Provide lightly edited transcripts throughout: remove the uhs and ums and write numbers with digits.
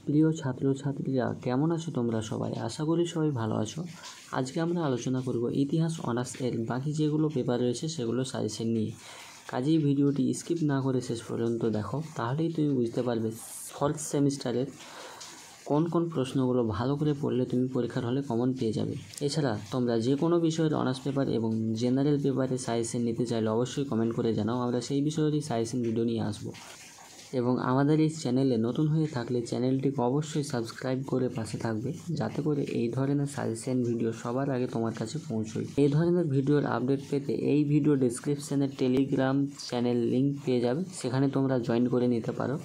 প্রিয় ছাত্রছাত্রীরা কেমন আছো তোমরা সবাই? আশা করি সবাই ভালো আছো। আজকে আমরা আলোচনা করব ইতিহাস অনার্স এর বাকি যেগুলো পেপার রয়েছে সেগুলো সাজেশন নিয়ে। কাজেই ভিডিওটি স্কিপ না করে শেষ পর্যন্ত দেখো, তাহলেই তুমি বুঝতে পারবে ফোর্থ সেমিস্টারের কোন কোন প্রশ্নগুলো ভালো করে পড়লে তুমি পরীক্ষার হলে কমন পেয়ে যাবে। এছাড়া তোমরা যে কোনো বিষয়ের অনার্স পেপার এবং জেনারেল পেপারে সাজেশন নিতে চাইলে অবশ্যই কমেন্ট করে জানাও, আমরা সেই বিষয়েরই সাজেশন ভিডিও নিয়ে আসবো। এবং আমাদের এই চ্যানেলে নতুন হয়ে থাকলে চ্যানেলটিকে অবশ্যই সাবস্ক্রাইব করে পাশে থাকবে, যাতে করে এই ধরনের সাজেশন ভিডিও সবার আগে তোমার কাছে পৌঁছয়। এই ধরনের ভিডিওর আপডেট পেতে এই ভিডিও ডেসক্রিপশানে টেলিগ্রাম চ্যানেল লিঙ্ক পেয়ে যাবে, সেখানে তোমরা জয়েন করে নিতে পারো।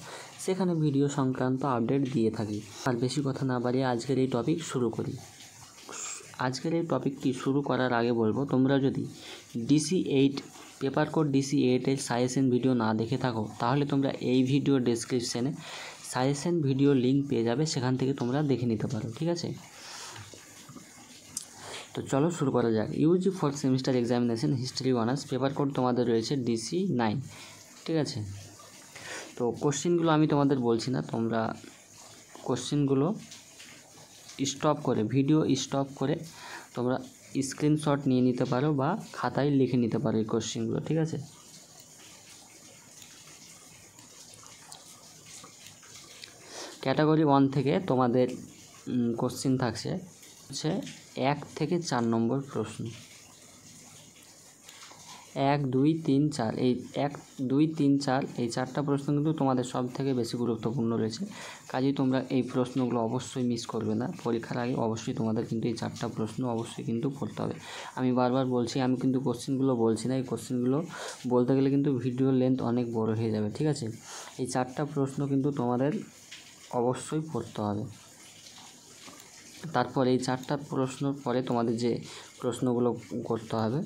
সেখানে ভিডিও সংক্রান্ত আপডেট দিয়ে থাকি। আর বেশি কথা না বাড়িয়ে আজকের এই টপিক শুরু করি। আজকের এই টপিকটি শুরু করার আগে বলবো, তোমরা যদি DC8 পেপার কোড DC8 এর সাজেশন ভিডিও না দেখে থাকো, তাহলে তোমরা এই ভিডিও ডেসক্রিপশানে সাজেশন ভিডিও লিঙ্ক পেয়ে যাবে, সেখান থেকে তোমরা দেখে নিতে পারো। ঠিক আছে, তো চলো শুরু করা যাক। UG fourth semester examination history honours paper code তোমাদের রয়েছে DC9। ঠিক আছে, তো কোশ্চেনগুলো আমি তোমাদের বলছি না, তোমরা কোশ্চেনগুলো ভিডিও স্টপ করে তোমরা স্ক্রিনশট নিয়ে নিতে পারো বা খাতায় লিখে নিতে পারো এই কোশ্চেনগুলো। ঠিক আছে, ক্যাটাগরি 1 থেকে তোমাদের কোশ্চেন থাকছে হচ্ছে 1 থেকে 4 নম্বর প্রশ্ন। 1, 2, 3, 4 এই 1, 2, 3, 4 এই 4টা প্রশ্ন কিন্তু তোমাদের সব থেকে বেশি গুরুত্বপূর্ণ রয়েছে। কাজেই তোমরা এই প্রশ্নগুলো অবশ্যই মিস করবে না। পরীক্ষার আগে অবশ্যই তোমাদের কিন্তু এই 4টা প্রশ্ন অবশ্যই কিন্তু পড়তে হবে। আমি বারবার বলছি, আমি কিন্তু কোশ্চেনগুলো বলছি না, এই কোশ্চেনগুলো বলতে গেলে কিন্তু ভিডিও লেন্থ অনেক বড় হয়ে যাবে। ঠিক আছে, এই 4টা প্রশ্ন কিন্তু তোমাদের অবশ্যই পড়তে হবে। তারপর এই 4টা প্রশ্নর পরে তোমাদের যে প্রশ্নগুলো করতে হবে,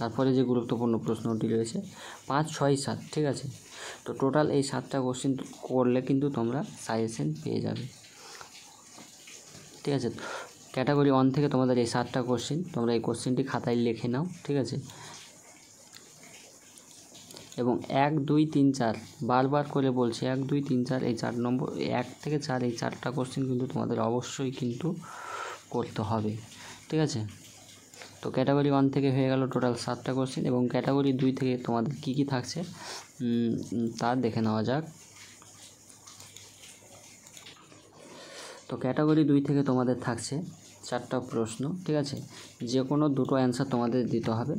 তারপরে যে গুরুত্বপূর্ণ প্রশ্নটি রয়েছে 5, 6, 7। ঠিক আছে, তো টোটাল এই 7টা কোশ্চেন করলে কিন্তু তোমরা সাজেশন পেয়ে যাবে। ঠিক আছে, ক্যাটাগরি 1 থেকে তোমাদের এই 7টা কোশ্চেন, তোমরা এই কোশ্চেনটি খাতায় লিখে নাও। ঠিক আছে, এবং 1, 2, 3, 4 বারবার করে বলছি, 1, 2, 3, 4 এই 4 নম্বর 1 থেকে 4 এই 4টা কোশ্চেন কিন্তু তোমাদের অবশ্যই কিন্তু করতে হবে। ঠিক আছে, তো ক্যাটাগরি 1 থেকে হয়ে গেল টোটাল 7টা কোশ্চেন, এবং ক্যাটাগরি 2 থেকে তোমাদের কী কী থাকছে তা দেখে নেওয়া যাক। তো ক্যাটাগরি 2 থেকে তোমাদের থাকছে 4টা প্রশ্ন। ঠিক আছে, যে কোনো দুটো অ্যান্সার তোমাদের দিতে হবে।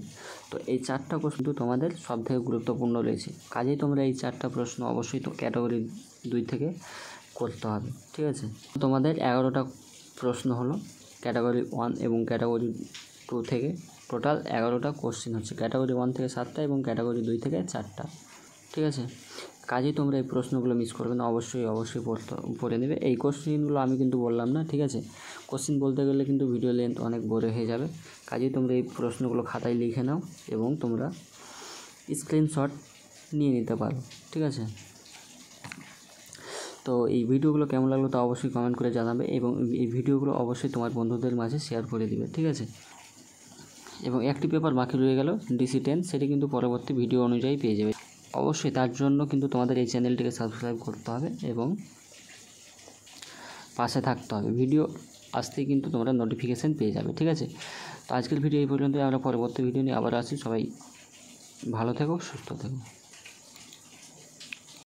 তো এই 4টা প্রশ্ন তোমাদের সব থেকে গুরুত্বপূর্ণ রয়েছে, কাজেই তোমরা এই 4টা প্রশ্ন অবশ্যই তো ক্যাটাগরি 2 থেকে করতে হবে। ঠিক আছে, তোমাদের 11টা প্রশ্ন হলো ক্যাটাগরি 1 এবং ক্যাটাগরি 2 থেকে, টোটাল 11টা কোশ্চেন হচ্ছে। ক্যাটাগরি 1 থেকে 7টা এবং ক্যাটাগরি 2 থেকে 4টা। ঠিক আছে, কাজেই তোমরা এই প্রশ্নগুলো মিস করবে না, অবশ্যই পড়ে নেবে। এই কোশ্চেনগুলো আমি কিন্তু বললাম না। ঠিক আছে, কোশ্চেন বলতে গেলে কিন্তু ভিডিও লেন্থ অনেক বড় হয়ে যাবে, কাজেই তোমরা এই প্রশ্নগুলো খাতায় লিখে নাও এবং তোমরা স্ক্রিনশট নিয়ে নিতে পারো। ঠিক আছে, তো এই ভিডিওগুলো কেমন লাগলো তা অবশ্যই কমেন্ট করে জানাবে, এবং এই ভিডিওগুলো অবশ্যই তোমার বন্ধুদের মাঝে শেয়ার করে দিবে। ঠিক আছে, এবং একটি পেপার বাকি রয়ে গেল DC10, সেটি কিন্তু পরবর্তী ভিডিও অনুযায়ী পেয়ে যাবে। অবশ্যই তার জন্য কিন্তু তোমাদের এই চ্যানেলটিকে সাবস্ক্রাইব করতে হবে এবং পাশে থাকতে হবে। ভিডিও আসতেই কিন্তু তোমরা নোটিফিকেশান পেয়ে যাবে। ঠিক আছে, তো আজকের ভিডিও এই পর্যন্ত। আমরা পরবর্তী ভিডিও নিয়ে আবার আসি। সবাই ভালো থেকো, সুস্থ থেকো।